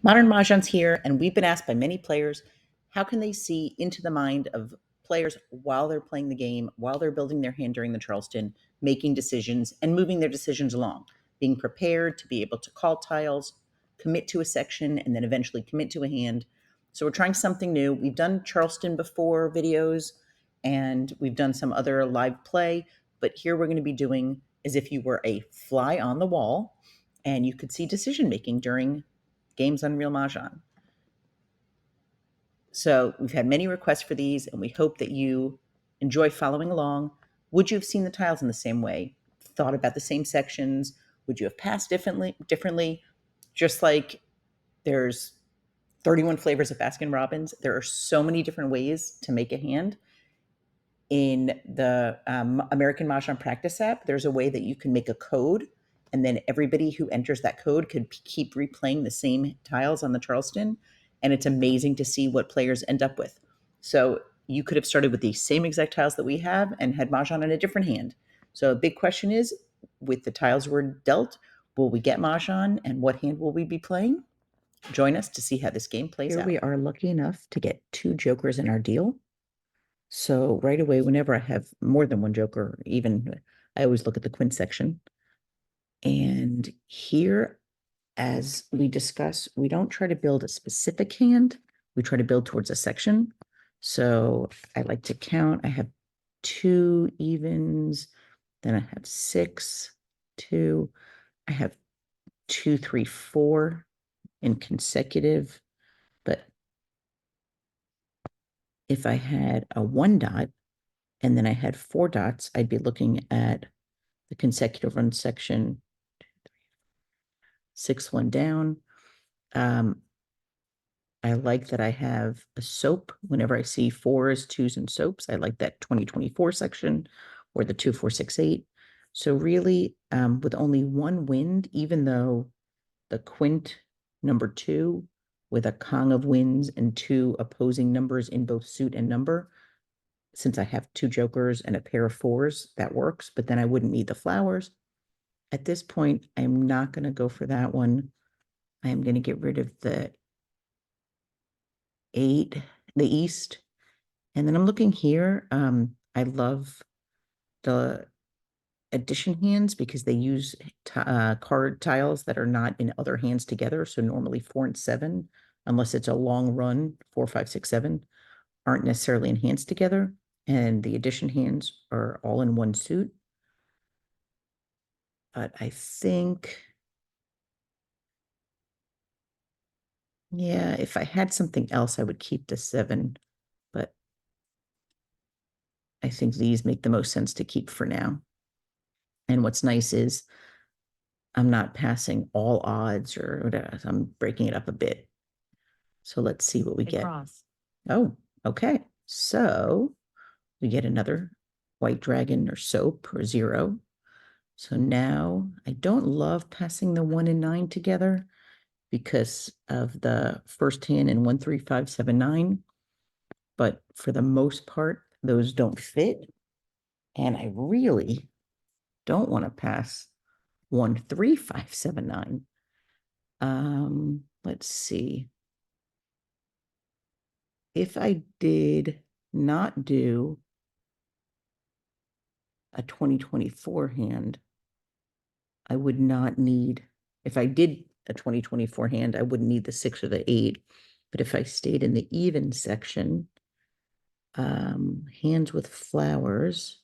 Modern Mahjong's here, and we've been asked by many players, how can they see into the mind of players while they're playing the game, while they're building their hand during the Charleston, making decisions and moving their decisions along, being prepared to be able to call tiles, commit to a section, and then eventually commit to a hand. So we're trying something new. We've done Charleston before videos, and we've done some other live play, but here we're going to be doing as if you were a fly on the wall and you could see decision making during games on Real Mahjong. So we've had many requests for these, and we hope that you enjoy following along. Would you have seen the tiles in the same way? Thought about the same sections? Would you have passed differently? Just like there's 31 flavors of Baskin Robbins, there are so many different ways to make a hand. In the American Mahjong Practice app, there's a way that you can make a code, and then everybody who enters that code could keep replaying the same tiles on the Charleston, and it's amazing to see what players end up with. So you could have started with the same exact tiles that we have and had Mahjong in a different hand. So a big question is, with the tiles we're dealt, will we get Mahjong, and what hand will we be playing? Join us to see how this game plays out. Here we are lucky enough to get 2 jokers in our deal. So right away, whenever I have more than one joker, even I always look at the quint section. And here, as we discuss, we don't try to build a specific hand. We try to build towards a section. So I like to count. I have 2 evens, then I have 6, 2. I have 2, 3, 4 in consecutive, but if I had a 1 dot and then I had 4 dots, I'd be looking at the consecutive run section, 6, 1 down. I like that I have a soap. Whenever I see 4s, 2s, and soaps, I like that 2024 section or the 2, 4, 6, 8. So really, with only 1 wind, even though the quint number 2 with a Kong of winds and 2 opposing numbers in both suit and number, since I have 2 jokers and a pair of 4s, that works, but then I wouldn't need the flowers. At this point, I'm not going to go for that one. I am going to get rid of the 8, the East. And then I'm looking here. I love the addition hands because they use card tiles that are not in other hands together. So normally 4 and 7, unless it's a long run, 4, 5, 6, 7, aren't necessarily in hands together. And the addition hands are all in one suit. But I think, yeah, if I had something else, I would keep the 7, but I think these make the most sense to keep for now. And what's nice is I'm not passing all odds or whatever. I'm breaking it up a bit. So let's see what we get. Cross. Oh, okay. So we get another white dragon or soap or 0. So now I don't love passing the 1 and 9 together because of the first hand in 1, 3, 5, 7, 9. But for the most part, those don't fit. And I really don't want to pass 1, 3, 5, 7, 9. Let's see. If I did not do a 2024 hand, I would not need, if I did a 2024 hand, I wouldn't need the 6 or the 8. But if I stayed in the even section, hands with flowers.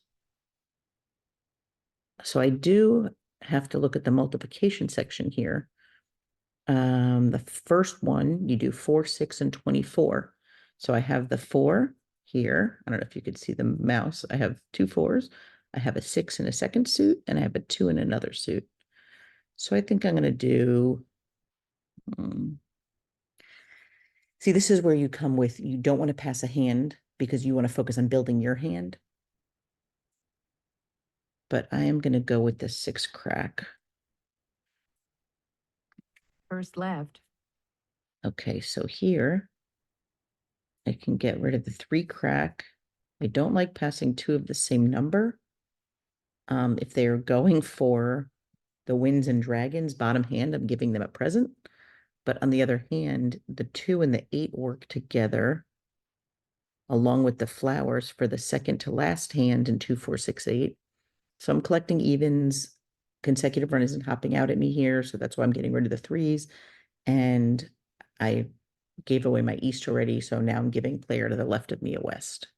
So I do have to look at the multiplication section here. The first one, you do 4, 6, and 24. So I have the 4 here. I don't know if you could see the mouse. I have 2 4s. I have a 6 in a second suit, and I have a 2 in another suit. So I think I'm going to do, see, this is where you come with, you don't want to pass a hand because you want to focus on building your hand. But I am going to go with the 6 crack. First left. Okay, so here I can get rid of the 3 crack. I don't like passing 2 of the same number. If they're going for the winds and dragons bottom hand, I'm giving them a present. But on the other hand, the 2 and the 8 work together along with the flowers for the second to last hand in 2, 4, 6, 8. So I'm collecting evens. Consecutive run isn't hopping out at me here, so that's why I'm getting rid of the 3s. And I gave away my east already, so now I'm giving player to the left of me a west.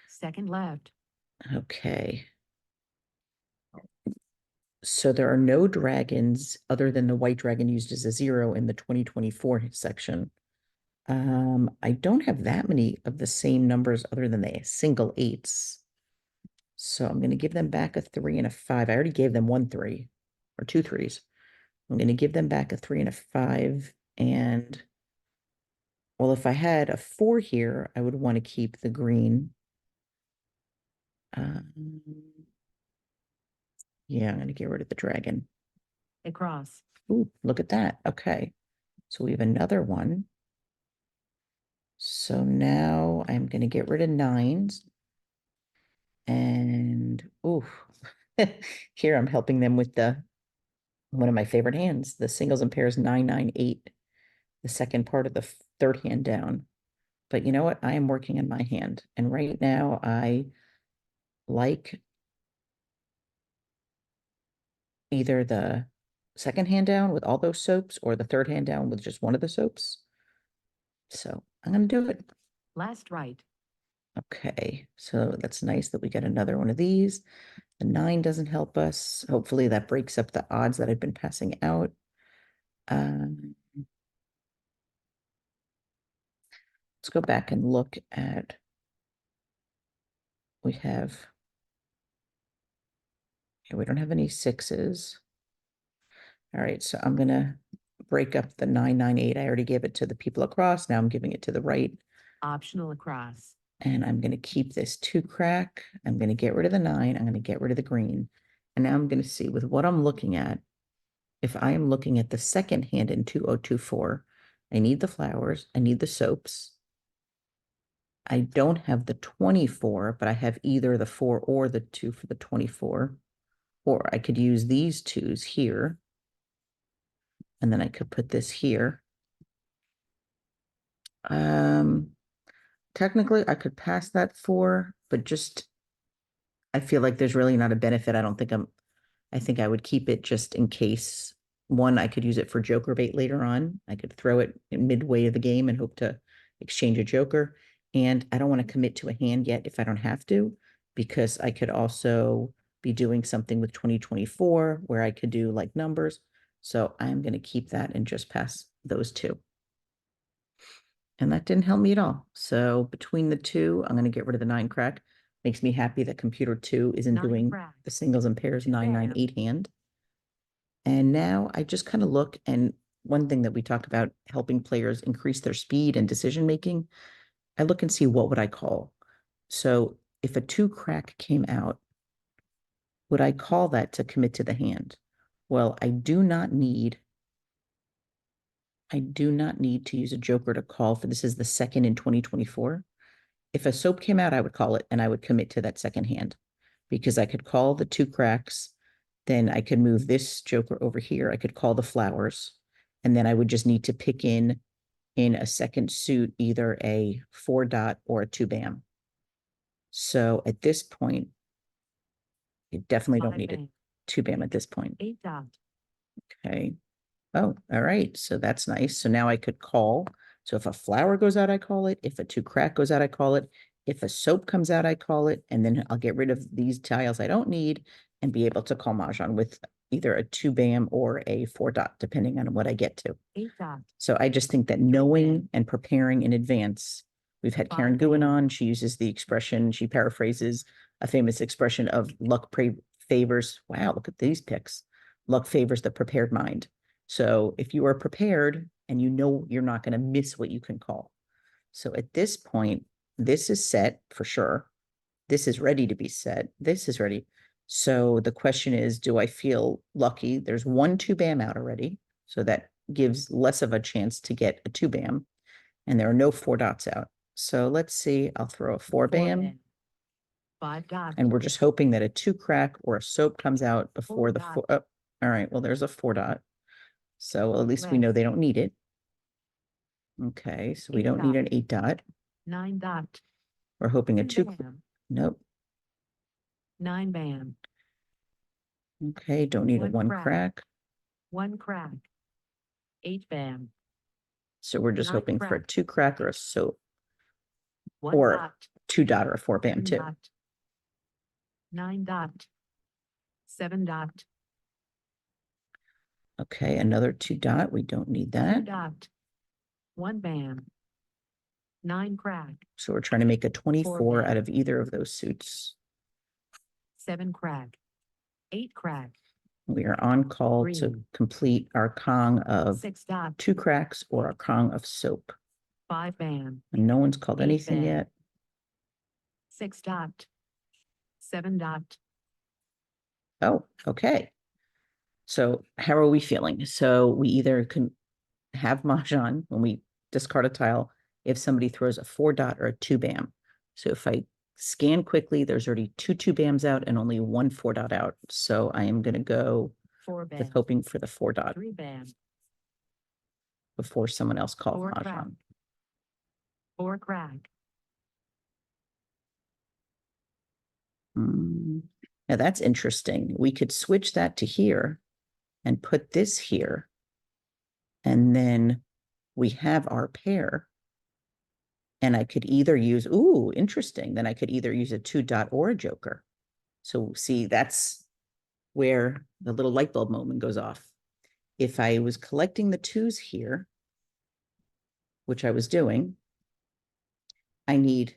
Second left. Okay. So there are no dragons other than the white dragon used as a 0 in the 2024 section. I don't have that many of the same numbers other than the single 8s. So I'm going to give them back a 3 and a 5. I already gave them 1 3 or 2 3s. I'm going to give them back a 3 and a 5. And well, if I had a 4 here, I would want to keep the green. Yeah, I'm going to get rid of the dragon. Across. Ooh, look at that. Okay. So we have another one. So now I'm going to get rid of 9s. And ooh, here I'm helping them with one of my favorite hands, the singles and pairs 9, 9, 8, the second part of the third hand down. But you know what? I am working on my hand. And right now I like either the second hand down with all those soaps or the third hand down with just one of the soaps. So I'm going to do it. Last right. Okay, so that's nice that we get another one of these. The 9 doesn't help us. Hopefully that breaks up the odds that I've been passing out. Let's go back and look at, we don't have any 6s. All right, so I'm gonna break up the 9, 9, 8. I already gave it to the people across. Now I'm giving it to the right. Optional across. And I'm gonna keep this 2 crack. I'm gonna get rid of the 9. I'm gonna get rid of the green. And now I'm gonna see with what I'm looking at, if I am looking at the second hand in 2024, I need the flowers, I need the soaps. I don't have the 24, but I have either the 4 or the 2 for the 24. Or I could use these 2s here. And then I could put this here. Technically I could pass that 4, but just I feel like there's really not a benefit. I think I would keep it just in case. One, I could use it for joker bait later on. I could throw it midway of the game and hope to exchange a joker. And I don't want to commit to a hand yet if I don't have to, because I could also be doing something with 2024 where I could do like numbers. So I'm going to keep that and just pass those 2. And that didn't help me at all. So between the 2, I'm going to get rid of the 9 crack. Makes me happy that computer 2 isn't 9 doing crack. the singles and pairs 2 9, 9, bam. 8 hand. And now I just kind of look, and one thing that we talk about helping players increase their speed and decision making, I look and see what would I call. So if a 2 crack came out, would I call that to commit to the hand? Well, I do not need to use a joker to call for this is the second in 2024. If a soap came out, I would call it and I would commit to that second hand because I could call the 2 cracks. Then I could move this joker over here. I could call the flowers. And then I would just need to pick in a second suit, either a 4 dot or a 2 bam. So at this point, you definitely don't 5 need a bam. 2 bam at this point. 8 dot. Okay. Oh, all right. So that's nice. So now I could call. So if a flower goes out, I call it. If a 2 crack goes out, I call it. If a soap comes out, I call it. And then I'll get rid of these tiles I don't need and be able to call Mahjong with either a 2 bam or a 4 dot, depending on what I get to. 8 dot. So I just think that knowing and preparing in advance, we've had Karen 5 Guin bam. on. She uses the expression, she paraphrases a famous expression of luck favors. Wow, look at these picks. Luck favors the prepared mind. So if you are prepared and you know you're not going to miss what you can call. So at this point, this is set for sure. This is ready to be set. This is ready. So the question is, do I feel lucky? There's 1 2 bam out already. So that gives less of a chance to get a 2 bam. And there are no 4 dots out. So let's see, I'll throw a 4 bam. 5 dot. And we're just hoping that a 2 crack or a soap comes out before 4 the dot. 4. Oh, all right, well, there's a 4 dot. So at least we know they don't need it. Okay, so we Eight don't need dot. an 8 dot. 9 dot. We're hoping a 10 2. bam. Nope. 9 bam. Okay, don't need a 1 1 crack. crack. 1 crack. 8 bam. So we're just 9 hoping for a crack. 2 crack or a soap, 1 or dot. 2 dot or a 4 bam 7 too. dot. 9 dot. 7 dot. Okay, another 2 dot. We don't need 2 that. dot. 1 bam. 9 crack. So we're trying to make a 24 bam. out of either of those suits. 7 crack. 8 crack. We are on call to Green. complete our Kong of 6 dot. 2 cracks or a Kong of soap. 5 bam. And no one's called 8 anything bam. yet. 6 dot. 7 dot. Oh, okay. So how are we feeling? So we either can have Mahjong when we discard a tile if somebody throws a 4 dot or a 2 bam. So if I scan quickly, there's already 2 bams out and only 1 4 dot out. So I am going to go 4 bam. with hoping for the 4 dot 3 bam. before someone else calls 4 crack. Mahjong. 4 crack. Now that's interesting. We could switch that to here and put this here. And then we have our pair. And I could either use, ooh, interesting. Then I could either use a 2 dot or a joker. So see, that's where the little light bulb moment goes off. If I was collecting the 2s here, which I was doing, I need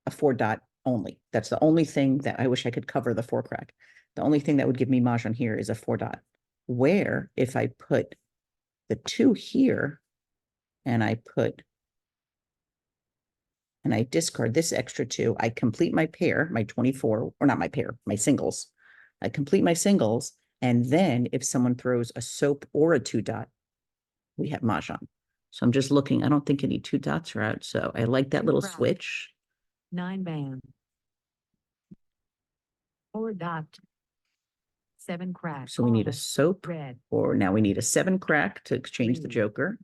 a 4 dot only. That's the only thing that I wish I could cover the 4 crack. The only thing that would give me Mahjong here is a 4 dot. Where if I put the 2 here and I discard this extra 2, I complete my pair, my 24, or not my pair, my singles. I complete my singles, and then if someone throws a soap or a 2 dot, we have Mahjong. So I'm just looking, I don't think any 2 dots are out, so I like that little Crack. switch. 9 bam. 4 dot. 7 crack. So we need a Olive. soap, Red. or now we need a 7 crack to exchange the Green. joker,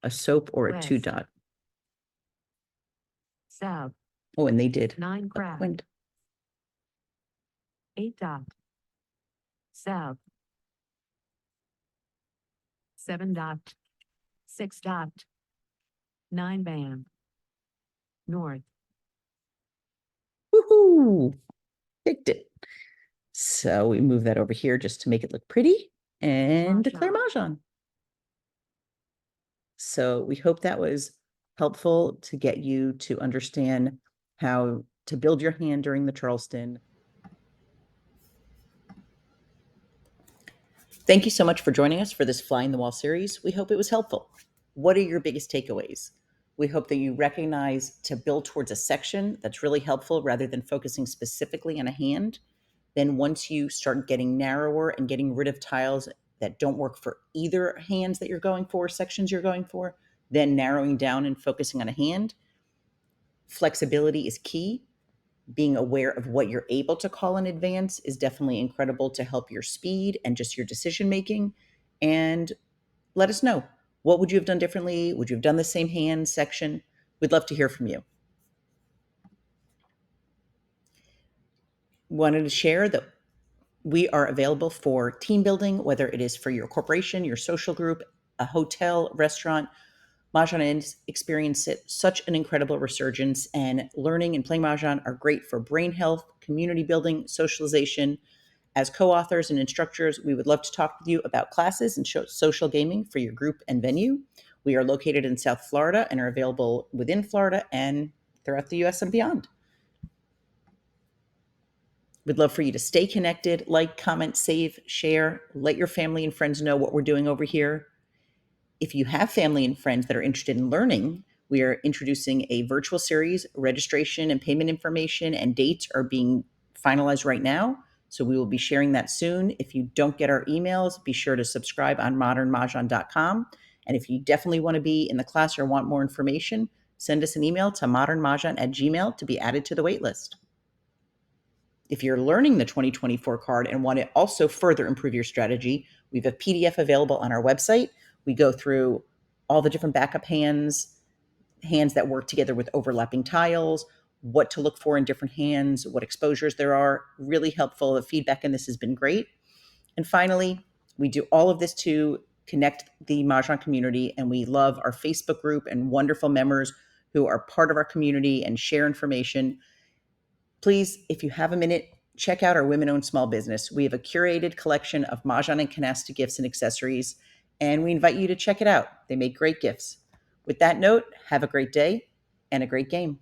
a soap or a 2 West. dot. South. Oh, and they did 9 a crack. quint. 8 dot. South. 7 dot. 6 dot. 9 bam. North. Woohoo! Picked it. So we move that over here just to make it look pretty and declare Mahjong. So we hope that was helpful to get you to understand how to build your hand during the Charleston. Thank you so much for joining us for this Fly in the Wall series. We hope it was helpful. What are your biggest takeaways? We hope that you recognize to build towards a section that's really helpful rather than focusing specifically on a hand. Then once you start getting narrower and getting rid of tiles that don't work for either hands that you're going for, sections you're going for, then narrowing down and focusing on a hand. Flexibility is key. Being aware of what you're able to call in advance is definitely incredible to help your speed and just your decision making. And let us know, what would you have done differently? Would you have done the same hand section? We'd love to hear from you. Wanted to share that we are available for team building, whether it is for your corporation, your social group, a hotel, restaurant. Mahjong has experienced such an incredible resurgence, and learning and playing Mahjong are great for brain health, community building, socialization. As co-authors and instructors, we would love to talk with you about classes and social gaming for your group and venue. We are located in South Florida and are available within Florida and throughout the US and beyond. We'd love for you to stay connected, like, comment, save, share, let your family and friends know what we're doing over here. If you have family and friends that are interested in learning, we are introducing a virtual series. Registration and payment information and dates are being finalized right now. So we will be sharing that soon. If you don't get our emails, be sure to subscribe on modernmahjong.com. And if you definitely want to be in the class or want more information, send us an email to modernmahjong@gmail.com to be added to the waitlist. If you're learning the 2024 card and want to also further improve your strategy, we have a PDF available on our website. We go through all the different backup hands that work together with overlapping tiles, what to look for in different hands, what exposures there are. Really helpful. The feedback in this has been great. And finally, we do all of this to connect the Mahjong community, and we love our Facebook group and wonderful members who are part of our community and share information. Please, if you have a minute, check out our women-owned small business. We have a curated collection of Mahjong and canasta gifts and accessories, and we invite you to check it out. They make great gifts. With that note, have a great day and a great game.